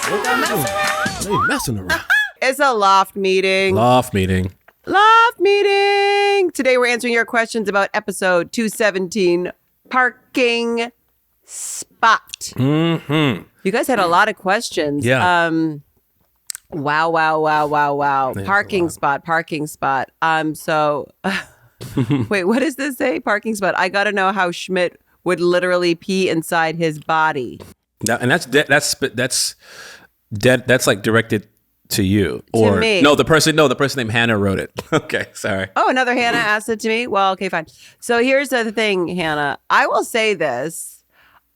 They messing around. It's a loft meeting. Loft meeting. Loft meeting. Today we're answering your questions about episode 217, parking spot. Mm-hmm. You guys had a lot of questions. Yeah. Wow. Parking spot. So wait, what does this say? Parking spot. I got to know how Schmidt would literally pee inside his body. And that's like directed to you or to me. No, the person named Hannah wrote it. Okay, sorry. Oh, another Hannah asked it to me. Well, okay, fine. So here's the thing, Hannah. I will say this.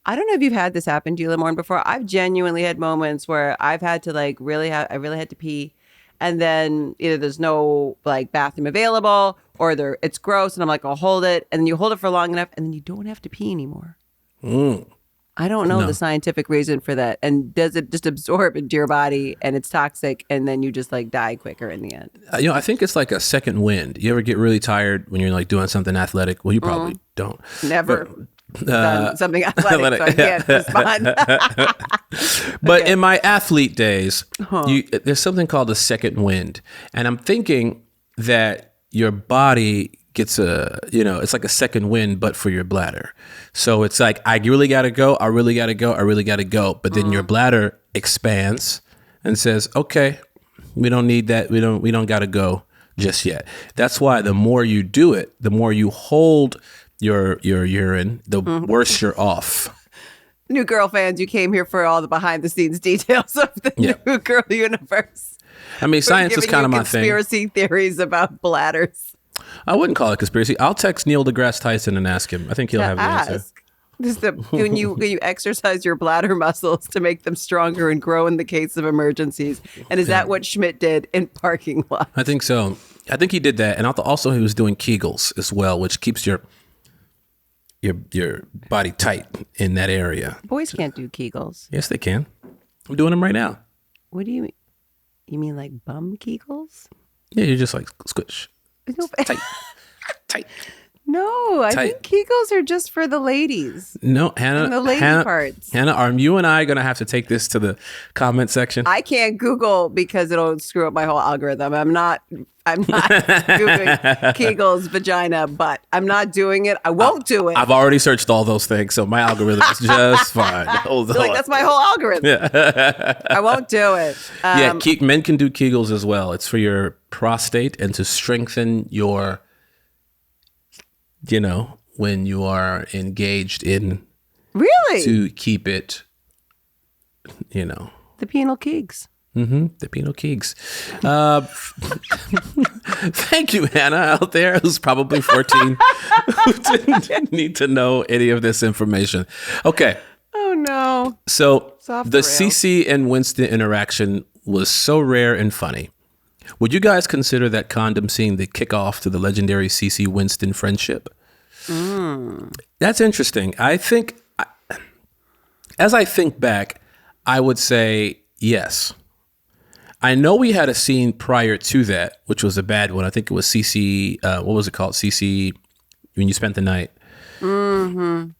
I don't know if you've had this happen to you, Lamorne, before. I've genuinely had moments where I've had to I really had to pee, and then either there's no bathroom available or it's gross, and I'm like, I'll hold it, and then you hold it for long enough, and then you don't have to pee anymore. I don't know the scientific reason for that. And does it just absorb into your body and it's toxic and then you just die quicker in the end? I think it's like a second wind. You ever get really tired when you're doing something athletic? Well, you probably don't. Never done something athletic, so I can't respond. But in my athlete days, there's something called a second wind. And I'm thinking that your body gets it's like a second wind, but for your bladder. So it's like, I really got to go. I really got to go. But then your bladder expands and says, okay, we don't need that. We don't got to go just yet. That's why the more you do it, the more you hold your urine, the worse you're off. New Girl fans, you came here for all the behind the scenes details of the New Girl universe. I mean, science is kind of my thing. Conspiracy theories about bladders. I wouldn't call it conspiracy. I'll text Neil deGrasse Tyson and ask him. I think he'll have the answer. When you exercise your bladder muscles to make them stronger and grow in the case of emergencies. And is that what Schmidt did in parking lots? I think so. I think he did that. And also he was doing Kegels as well, which keeps your body tight in that area. Boys can't do Kegels. Yes, they can. I'm doing them right now. What do you mean? You mean like bum Kegels? Yeah, you're just like squish. Tight. No, I think Kegels are just for the ladies. No, Hannah. And the lady parts. Hannah, are you and I going to have to take this to the comment section? I can't Google because it'll screw up my whole algorithm. I'm not Googling Kegels, vagina, butt. I'm not doing it. I won't do it. I've already searched all those things, so my algorithm is just fine. That's my whole algorithm. Yeah. I won't do it. Men can do Kegels as well. It's for your prostate and to strengthen your, when you are engaged in. Really? To keep it, The penal kegs. The penal kegs. Thank you, Hannah, out there, who's probably 14, who didn't need to know any of this information. Okay. Oh, no. So the CC and Winston interaction was so rare and funny. Would you guys consider that Condom scene the kickoff to the legendary CC Winston friendship? That's interesting. I think, as I think back, I would say yes. I know we had a scene prior to that, which was a bad one. I think it was CC, what was it called? CC, when you spent the night. And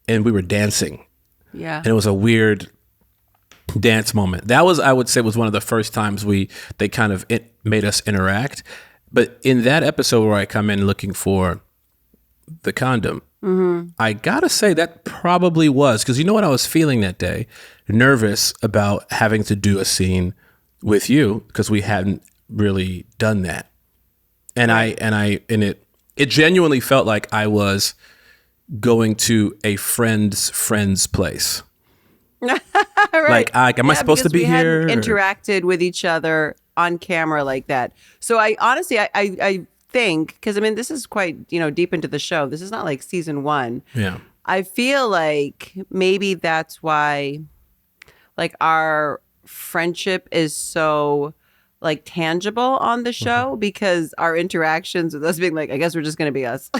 we were dancing. Yeah. And it was a weird dance moment. That was, I would say, was one of the first times they kind of made us interact. But in that episode where I come in looking for the condom, I gotta say that probably was, because you know what I was feeling that day? Nervous about having to do a scene with you because we hadn't really done that. And it genuinely felt like I was going to a friend's place. Right. Like, am I supposed to be here? We hadn't interacted with each other on camera like that. So I honestly, I think, because I mean, this is quite, deep into the show. This is not like season 1. Yeah. I feel like maybe that's why, our friendship is so tangible on the show, because our interactions with us being I guess we're just going to be us.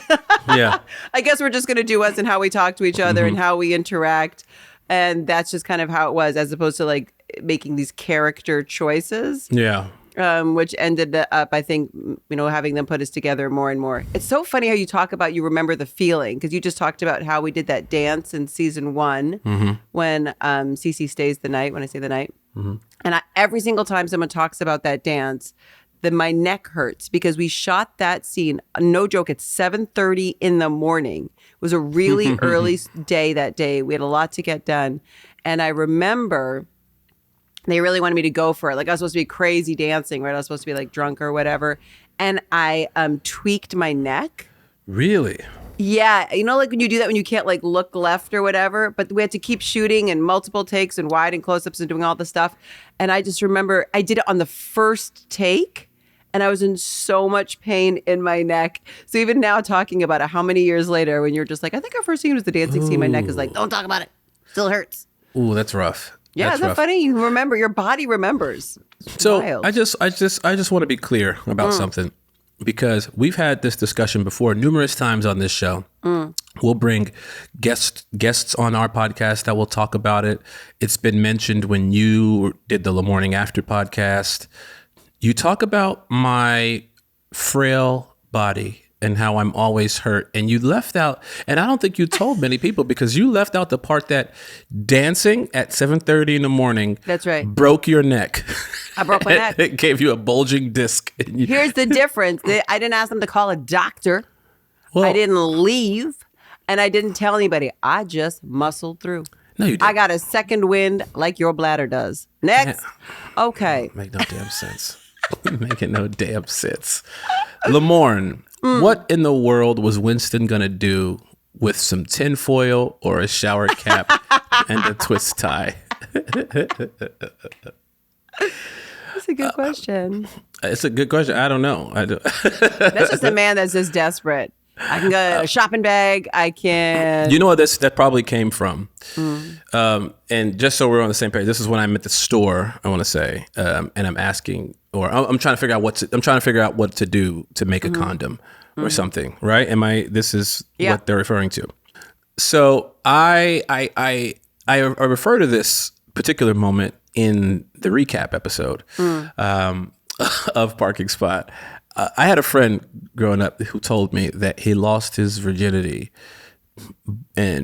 Yeah. I guess we're just going to do us and how we talk to each other and how we interact. And that's just kind of how it was, as opposed to making these character choices. Yeah. which ended up, I think, having them put us together more and more. It's so funny how you talk about you remember the feeling, because you just talked about how we did that dance in season 1 when Cece stays the night, when I say the night. And every single time someone talks about that dance, my neck hurts because we shot that scene, no joke, at 7:30 in the morning. It was a really early day that day. We had a lot to get done. And I remember they really wanted me to go for it. Like, I was supposed to be crazy dancing, right? I was supposed to be like drunk or whatever. And I tweaked my neck. Really? Yeah. Like when you do that when you can't like look left or whatever, but we had to keep shooting and multiple takes and wide and close-ups and doing all the stuff. And I just remember I did it on the first take and I was in so much pain in my neck. So even now talking about it, how many years later when you're just like, I think our first scene was the dancing scene, my neck is like, don't talk about it. Still hurts. Ooh, that's rough. Yeah, isn't that funny? You remember, your body remembers. It's so wild. I just want to be clear about something, because we've had this discussion before numerous times on this show. We'll bring guests on our podcast that will talk about it. It's been mentioned when you did the Morning After podcast. You talk about my frail body and how I'm always hurt. And you left out, and I don't think you told many people, because you left out the part that dancing at 7:30 in the morning. That's right. Broke your neck. I broke my neck. It gave you a bulging disc. Here's the difference. I didn't ask them to call a doctor. Well, I didn't leave. And I didn't tell anybody. I just muscled through. No, you didn't. I got a second wind like your bladder does. Next. Okay. Make no damn sense. Making no damn sense. Lamorne, what in the world was Winston going to do with some tinfoil or a shower cap and a twist tie? That's a good question. It's a good question. I don't know. That's just a man that's just desperate. I can get a shopping bag. I can. You know what that probably came from? And just so we're on the same page, this is when I'm at the store, I want to say, and I'm asking, or I'm trying to figure out what to do to make a condom or something, right? This is what they're referring to. So I refer to this particular moment in the recap episode of Parking Spot. I had a friend growing up who told me that he lost his virginity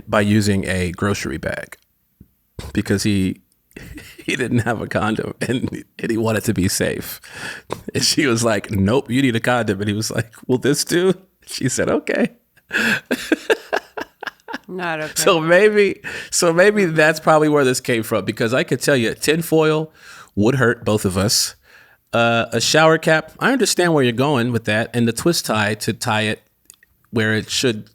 by using a grocery bag because he didn't have a condom and he wanted to be safe. And she was like, nope, you need a condom. And he was like, will this do? She said, okay. Not okay. So maybe that's probably where this came from, because I could tell you tinfoil would hurt both of us. A shower cap, I understand where you're going with that, and the twist tie to tie it where it should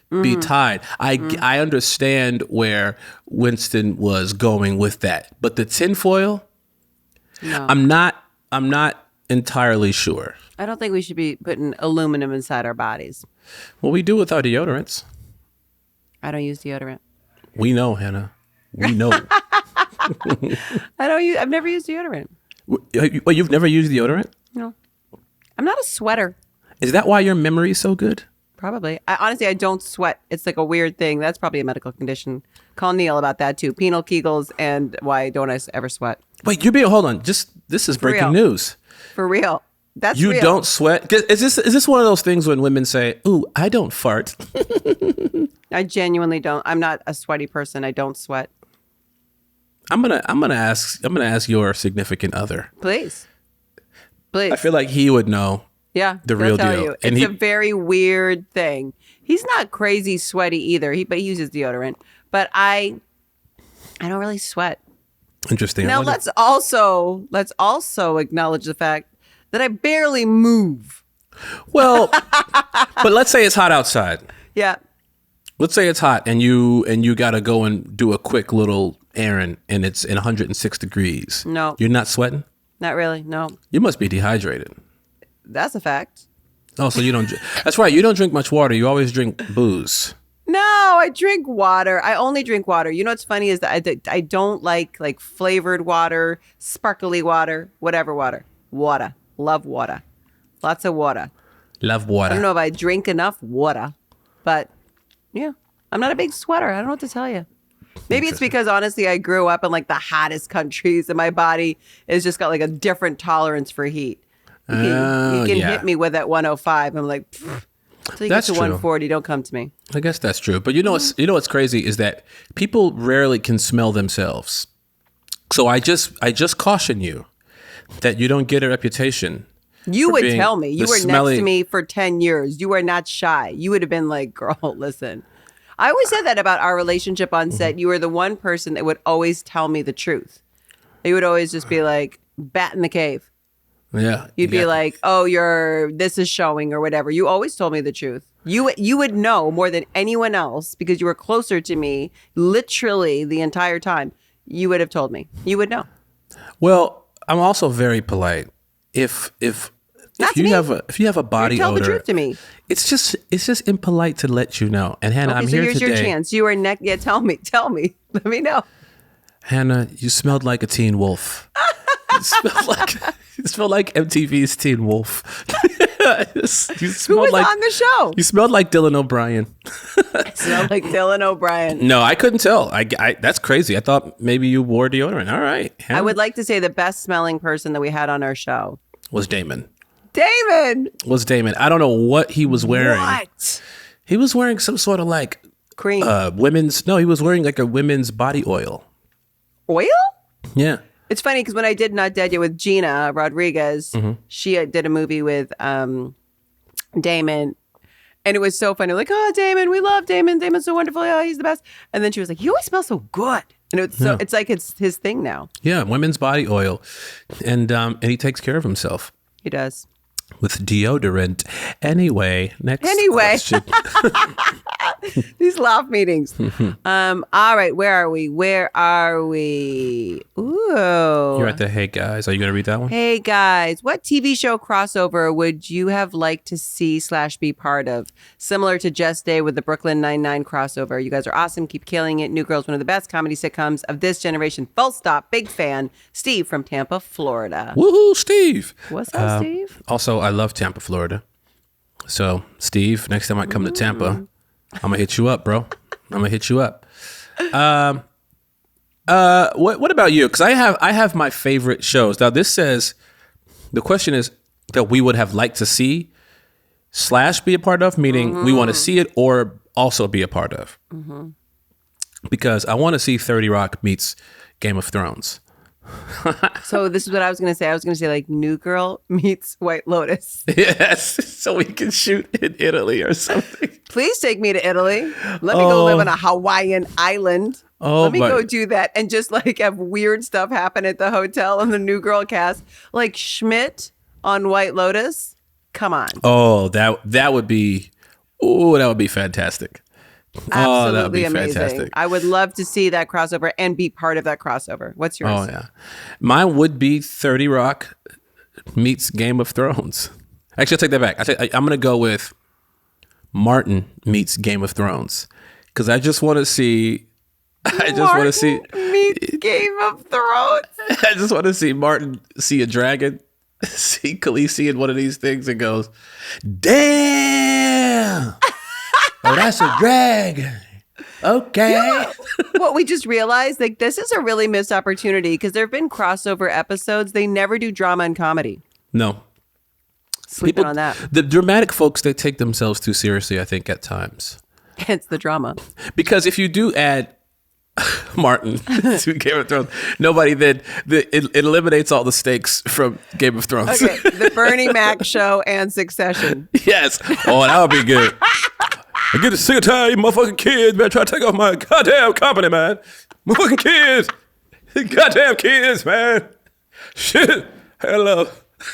be tied. I understand where Winston was going with that, but the tinfoil, no. I'm not entirely sure. I don't think we should be putting aluminum inside our bodies. Well, we do with our deodorants. I don't use deodorant. We know, Hannah. We know. I've never used deodorant. Well, you've never used deodorant? No. I'm not a sweater. Is that why your memory is so good? Probably. Honestly, I don't sweat. It's like a weird thing. That's probably a medical condition. Call Neil about that too. Penile Kegels and why don't I ever sweat? Wait, hold on. This is breaking news. For real. That's you real. Don't sweat? Is this one of those things when women say, "Ooh, I don't fart"? I genuinely don't. I'm not a sweaty person. I don't sweat. I'm gonna ask your significant other. Please. I feel like he would know. Yeah, the real deal. You. It's a very weird thing. He's not crazy sweaty either. But he uses deodorant. But I don't really sweat. Interesting. Now let's also acknowledge the fact that I barely move. Well, but let's say it's hot outside. Yeah. Let's say it's hot and you got to go and do a quick little errand and it's in 106 degrees. No. You're not sweating? Not really, no. You must be dehydrated. That's a fact. Oh, so you don't... That's right. You don't drink much water. You always drink booze. No, I drink water. I only drink water. You know what's funny is that I don't like flavored water, sparkly water, whatever water. Water. Love water. Lots of water. Love water. I don't know if I drink enough water, but... yeah, I'm not a big sweater. I don't know what to tell you. Maybe it's because honestly, I grew up in like the hottest countries and my body has just got like a different tolerance for heat. You can hit me with that 105. I'm like, until you get to 140, don't come to me. I guess that's true. But you know what's crazy is that people rarely can smell themselves. So I just caution you that you don't get a reputation. You would tell me. You were next to me for 10 years. You were not shy. You would have been like, girl, listen. I always said that about our relationship on set. You were the one person that would always tell me the truth. You would always just be like, bat in the cave. Yeah. You'd be like, oh, this is showing or whatever. You always told me the truth. You would know more than anyone else because you were closer to me literally the entire time. You would have told me. You would know. Well, I'm also very polite. If you have a body tell odor, the truth to me. It's just impolite to let you know. And Hannah, I'm here today. So here's your chance. You are next. Yeah, tell me. Let me know. Hannah, you smelled like a Teen Wolf. You smelled like MTV's Teen Wolf. Who was on the show? You smelled like Dylan O'Brien. I smelled like Dylan O'Brien. No, I couldn't tell. That's crazy. I thought maybe you wore deodorant. All right. Hannah. I would like to say the best smelling person that we had on our show was Damon. Damon. I don't know what he was wearing. What? He was wearing some sort of like cream. He was wearing like a women's body oil. Oil? Yeah. It's funny because when I did Not Dead Yet with Gina Rodriguez, she did a movie with Damon. And it was so funny. Like, oh, Damon, we love Damon. Damon's so wonderful. Oh, he's the best. And then she was like, you always smell so good. And it's like it's his thing now. Yeah, women's body oil. And he takes care of himself. He does. With deodorant. Anyway, next question. These Loft meetings. All right, where are we? Ooh. You're at the Hey Guys. Are you going to read that one? Hey Guys, what TV show crossover would you have liked to see / be part of? Similar to Just Day with the Brooklyn Nine-Nine crossover. You guys are awesome. Keep killing it. New Girl's one of the best comedy sitcoms of this generation. Full stop. Big fan. Steve from Tampa, Florida. Woohoo, Steve. What's up, Steve? Also, I love Tampa, Florida. So, Steve, next time I come to Tampa, I'm going to hit you up, bro. I'm going to hit you up. What about you? Because I have my favorite shows. Now, this says, the question is that we would have liked to see / be a part of, meaning we want to see it or also be a part of. Because I want to see 30 Rock meets Game of Thrones. So this is what I was going to say. I was going to say like New Girl meets White Lotus. Yes, so we can shoot in Italy or something. Please take me to Italy. Let me go live on a Hawaiian island. Let me go do that and just like have weird stuff happen at the hotel and the New Girl cast. Like Schmidt on White Lotus. Come on. Oh, that would be fantastic. Absolutely that would be amazing. Fantastic. I would love to see that crossover and be part of that crossover. What's yours? Oh, yeah. Mine would be 30 Rock meets Game of Thrones. Actually, I'll take that back. I'm going to go with Martin meets Game of Thrones. Because I just want to see... meets Game of Thrones. I just want to see Martin see a dragon, see Khaleesi in one of these things and goes, damn! Oh, that's a dragon. Okay. Yeah. What we just realized, like, this is a really missed opportunity because there have been crossover episodes. They never do drama and comedy. No. Sleeping on that. The dramatic folks, they take themselves too seriously, I think, at times. Hence the drama. Because if you do add Martin to Game of Thrones, nobody then, it eliminates all the stakes from Game of Thrones. Okay, the Bernie Mac show and Succession. Yes. Oh, that would be good. I get sick of tired of you motherfucking kids, man, trying to take off my goddamn company, man. Motherfucking kids. Goddamn kids, man. Shit. Hello.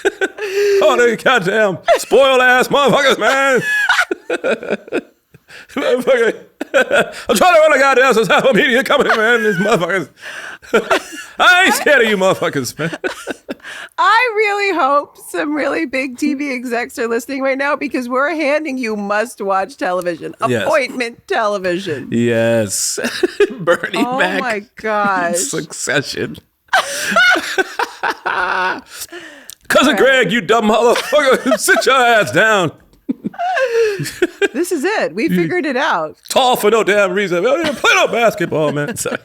Oh, they goddamn spoiled ass motherfuckers, man. Motherfucker. I'm trying to run a goddamn societal media company, man. These motherfuckers. I ain't scared of you motherfuckers, man. I really hope some really big TV execs are listening right now because we're handing you must-watch television, appointment television. Yes. Bernie Mac. Oh my gosh. Succession. Cousin Greg, you dumb motherfucker. Sit your ass down. This is it. We figured it out. Tall for no damn reason. I didn't play no basketball, man. Sorry.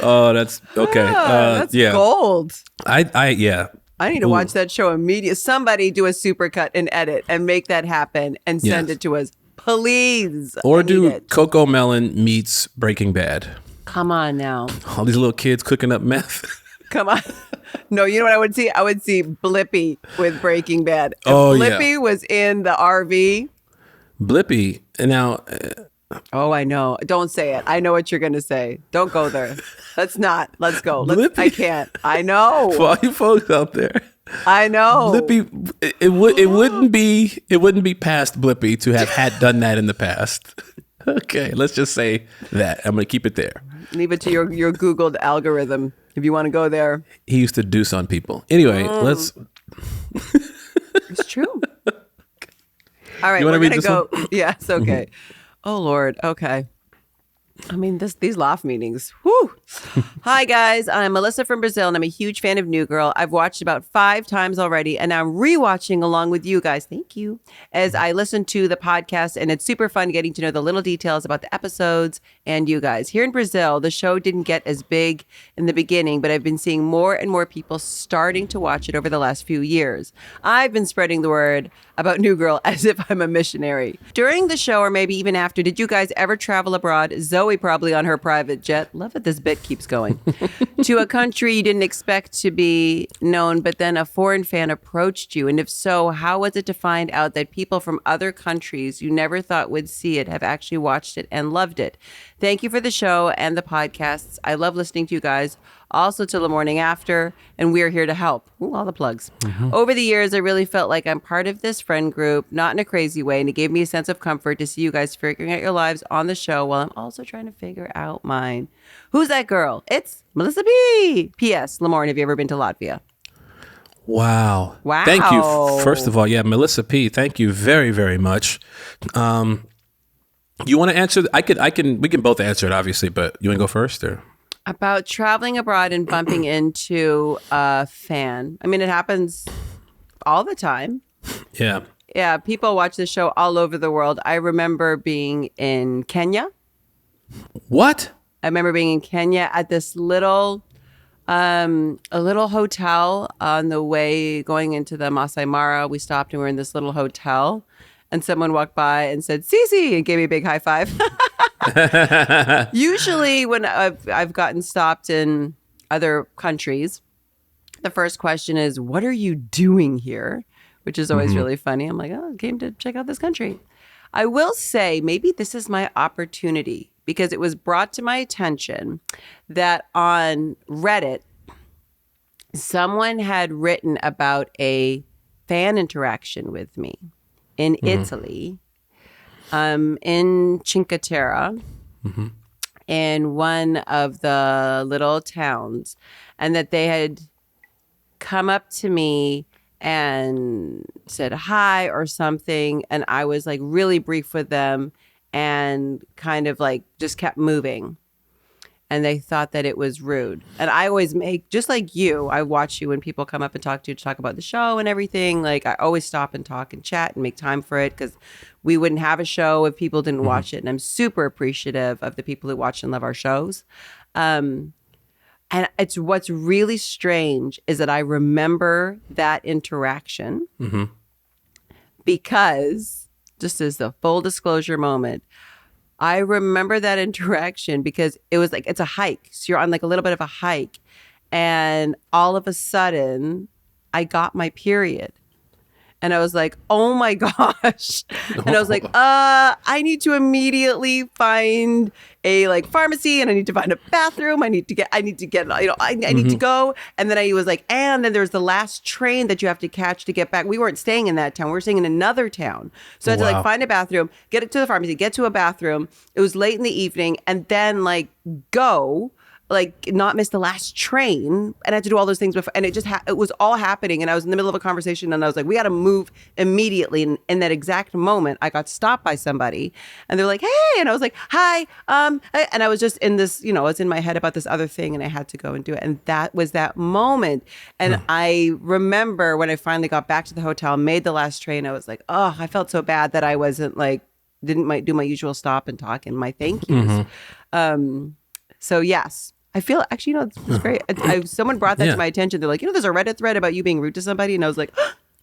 Oh, that's okay. That's gold. Yeah. I need to watch that show immediately. Somebody do a supercut and edit and make that happen and send it to us, please. Or do Coco Melon meets Breaking Bad. Come on now. All these little kids cooking up meth. Come on. No, you know what I would see? I would see Blippi with Breaking Bad. If Blippi was in the RV. Blippi. Now. Oh, I know. Don't say it. I know what you're going to say. Don't go there. Let's not. Let's go. I can't. I know. For all you folks out there. I know. Blippi. It wouldn't be past Blippi to have had done that in the past. Okay, let's just say that. I'm going to keep it there. Leave it to your Googled algorithm if you want to go there. He used to deuce on people. Anyway, let's. It's true. All right, we're going to go. Yeah, it's okay. Oh, Lord. Okay. I mean, these Loft meetings. Whew. Hi, guys. I'm Melissa from Brazil, and I'm a huge fan of New Girl. I've watched about 5 times already, and I'm rewatching along with you guys. Thank you. As I listen to the podcast, and it's super fun getting to know the little details about the episodes and you guys. Here in Brazil, the show didn't get as big in the beginning, but I've been seeing more and more people starting to watch it over the last few years. I've been spreading the word about New Girl as if I'm a missionary. During the show, or maybe even after, did you guys ever travel abroad? Zoe probably on her private jet. Love that this bit keeps going. To a country you didn't expect to be known, but then a foreign fan approached you. And if so, how was it to find out that people from other countries you never thought would see it have actually watched it and loved it? Thank you for the show and the podcasts. I love listening to you guys. Also to the morning after, and we're here to help. Ooh, all the plugs. Over the years, I really felt like I'm part of this friend group, not in a crazy way, and it gave me a sense of comfort to see you guys figuring out your lives on the show while I'm also trying to figure out mine. Who's that girl? It's Melissa B. P.S. Lamorne, have you ever been to Latvia? Wow. Thank you. First of all, Melissa P. Thank you very, very much. You want to answer? We can both answer it, obviously, but you want to go first, or? About traveling abroad and bumping into a fan. I mean, it happens all the time. Yeah. Yeah, people watch the show all over the world. I remember being in Kenya. What? I remember being in Kenya at this little hotel on the way going into the Masai Mara. We stopped and we were in this little hotel. And someone walked by and said, Cece, and gave me a big high five. Usually when I've gotten stopped in other countries, the first question is, what are you doing here? Which is always really funny. I'm like, I came to check out this country. I will say maybe this is my opportunity because it was brought to my attention that on Reddit, someone had written about a fan interaction with me in Italy, in Cinque Terre, in one of the little towns, and that they had come up to me and said hi or something, and I was like really brief with them and kind of like just kept moving. And they thought that it was rude. And I always make, just like you, I watch you when people come up and talk to you to talk about the show and everything. Like I always stop and talk and chat and make time for it because we wouldn't have a show if people didn't watch it. And I'm super appreciative of the people who watch and love our shows. And it's what's really strange is that I remember that interaction because, just as the full disclosure moment, I remember that interaction because it was like, it's a hike. So you're on like a little bit of a hike. And all of a sudden, I got my period. And I was like, oh my gosh. And I was like, I need to immediately find a like pharmacy and I need to find a bathroom. I need to get, I need to go. And then I was like, and then there's the last train that you have to catch to get back. We weren't staying in that town. We were staying in another town. So I had to like find a bathroom, get it to the pharmacy, get to a bathroom. It was late in the evening and then like go like not miss the last train, and I had to do all those things before, and it was all happening, and I was in the middle of a conversation, and I was like, we got to move immediately, and in that exact moment I got stopped by somebody, and they're like, hey, and I was like, hi, and I was just in this, I was in my head about this other thing, and I had to go and do it, and that was that moment. And I remember when I finally got back to the hotel, made the last train, I was like, oh, I felt so bad that I wasn't like didn't do my usual stop and talk and my thank yous. So yes, I feel actually, it's great. Someone brought that to my attention. They're like, there's a Reddit thread about you being rude to somebody, and I was like,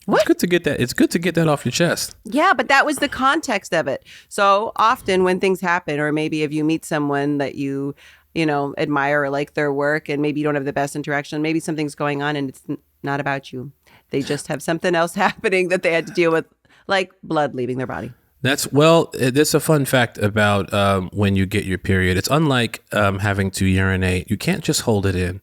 what? It's good to get that. It's good to get that off your chest. Yeah, but that was the context of it. So often when things happen, or maybe if you meet someone that you admire or like their work, and maybe you don't have the best interaction, maybe something's going on and it's not about you. They just have something else happening that they had to deal with, like blood leaving their body. That's a fun fact about when you get your period. It's unlike having to urinate. You can't just hold it in.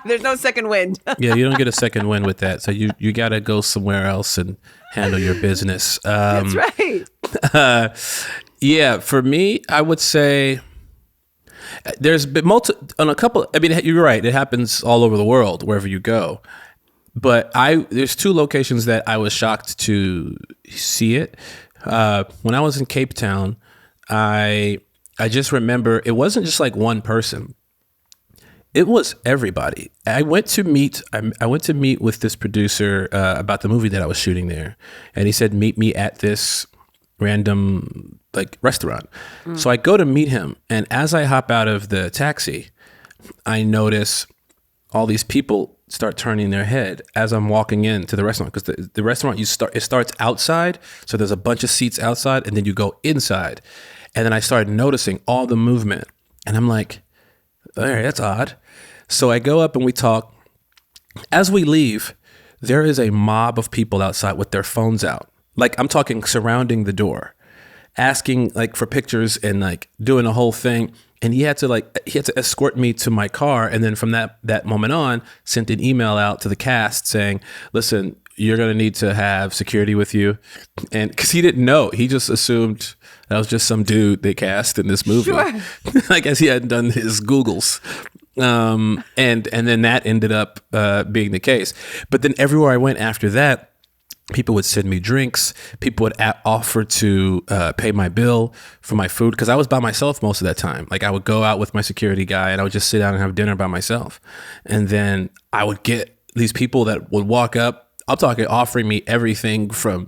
There's no second wind. Yeah, you don't get a second wind with that. So you got to go somewhere else and handle your business. That's right. Yeah, for me, I would say there's been on a couple. I mean, you're right. It happens all over the world, wherever you go. But there's 2 locations that I was shocked to see it. When I was in Cape Town, I just remember it wasn't just like one person. It was everybody. I went to meet with this producer about the movie that I was shooting there, and he said, meet me at this random like restaurant. So I go to meet him, and as I hop out of the taxi, I notice all these people start turning their head as I'm walking into the restaurant, because the restaurant it starts outside, so there's a bunch of seats outside, and then you go inside, and then I started noticing all the movement, and I'm like, all right, that's odd. So I go up and we talk. As we leave, there is a mob of people outside with their phones out, like I'm talking surrounding the door, asking like for pictures and like doing a whole thing. And he had to escort me to my car. And then from that moment on, sent an email out to the cast saying, listen, you're going to need to have security with you. And because he didn't know, he just assumed that was just some dude they cast in this movie. Sure. I guess he hadn't done his Googles. And then that ended up being the case. But then everywhere I went after that, people would send me drinks. People would offer to pay my bill for my food, because I was by myself most of that time. Like I would go out with my security guy and I would just sit down and have dinner by myself. And then I would get these people that would walk up. I'm talking offering me everything from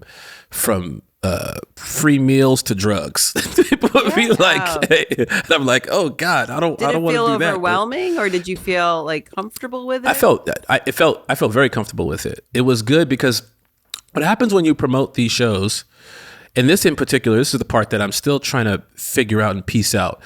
free meals to drugs. People would be like, hey. And I'm like, oh God, I don't want to do that. Did it feel overwhelming, or did you feel like comfortable with it? I felt very comfortable with it. It was good because what happens when you promote these shows, and this in particular, this is the part that I'm still trying to figure out and piece out.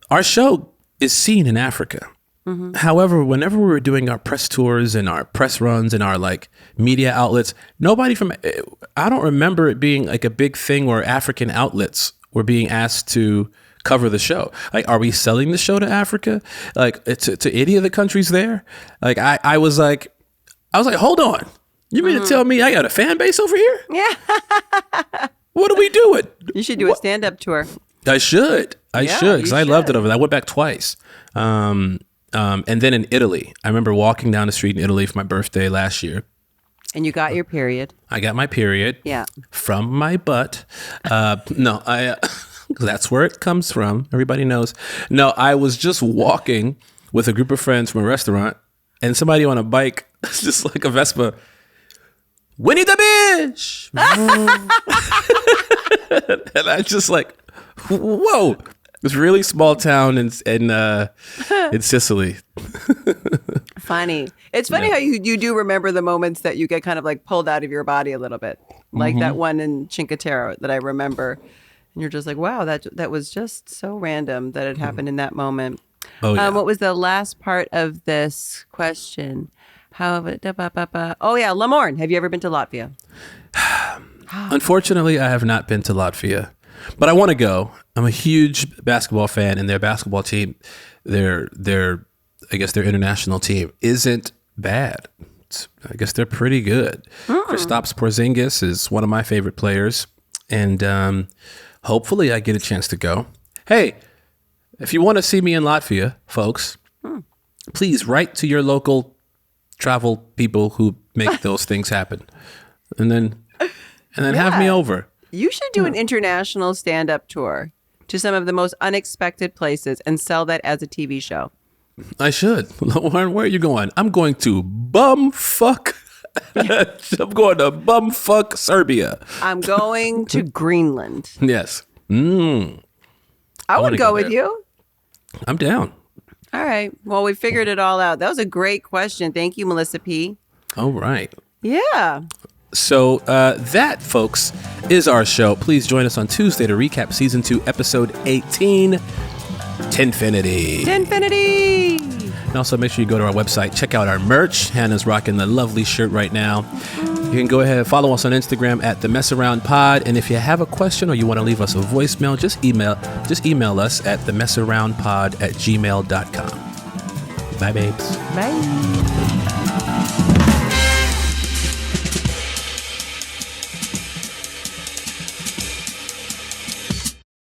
Our show is seen in Africa. Mm-hmm. However, whenever we were doing our press tours and our press runs and our like media outlets, I don't remember it being like a big thing where African outlets were being asked to cover the show. Like, are we selling the show to Africa? Like to any of the countries there? Like I was like, hold on. You mean to tell me I got a fan base over here? Yeah. What are we doing? You should do a stand-up tour. I should, because I loved it over there. I went back twice. And then in Italy, I remember walking down the street in Italy for my birthday last year. And you got your period. I got my period. Yeah. From my butt. No, that's where it comes from. Everybody knows. No, I was just walking with a group of friends from a restaurant, and somebody on a bike, just like a Vespa, Winnie the Bish. And I just like, whoa. This really small town in Sicily. Funny. It's funny how you do remember the moments that you get kind of like pulled out of your body a little bit. Like that one in Cinque Terre that I remember. And you're just like, wow, that was just so random that it happened in that moment. Oh, yeah. What was the last part of this question? Oh, yeah, Lamorne. Have you ever been to Latvia? Unfortunately, I have not been to Latvia. But I want to go. I'm a huge basketball fan, and their basketball team, their I guess their international team isn't bad. I guess they're pretty good. Kristaps Porzingis is one of my favorite players, and hopefully I get a chance to go. Hey, If you want to see me in Latvia, folks, please write to your local travel people who make those things happen, and then have me over. You should do an international stand-up tour to some of the most unexpected places and sell that as a TV show. I should. Lauren, where are you going? I'm going to bumfuck. I'm going to bumfuck Serbia. I'm going to Greenland. Yes. I would go with you. I'm down. All right. Well, we figured it all out. That was a great question. Thank you, Melissa P. All right. Yeah. So that, folks, is our show. Please join us on Tuesday to recap Season 2, Episode 18, Tinfinity. And also make sure you go to our website, check out our merch. Hannah's rocking the lovely shirt right now. You can go ahead and follow us on Instagram at The Mess Around Pod. And if you have a question or you want to leave us a voicemail, just email us at themessaroundpod@gmail.com. Bye, babes. Bye.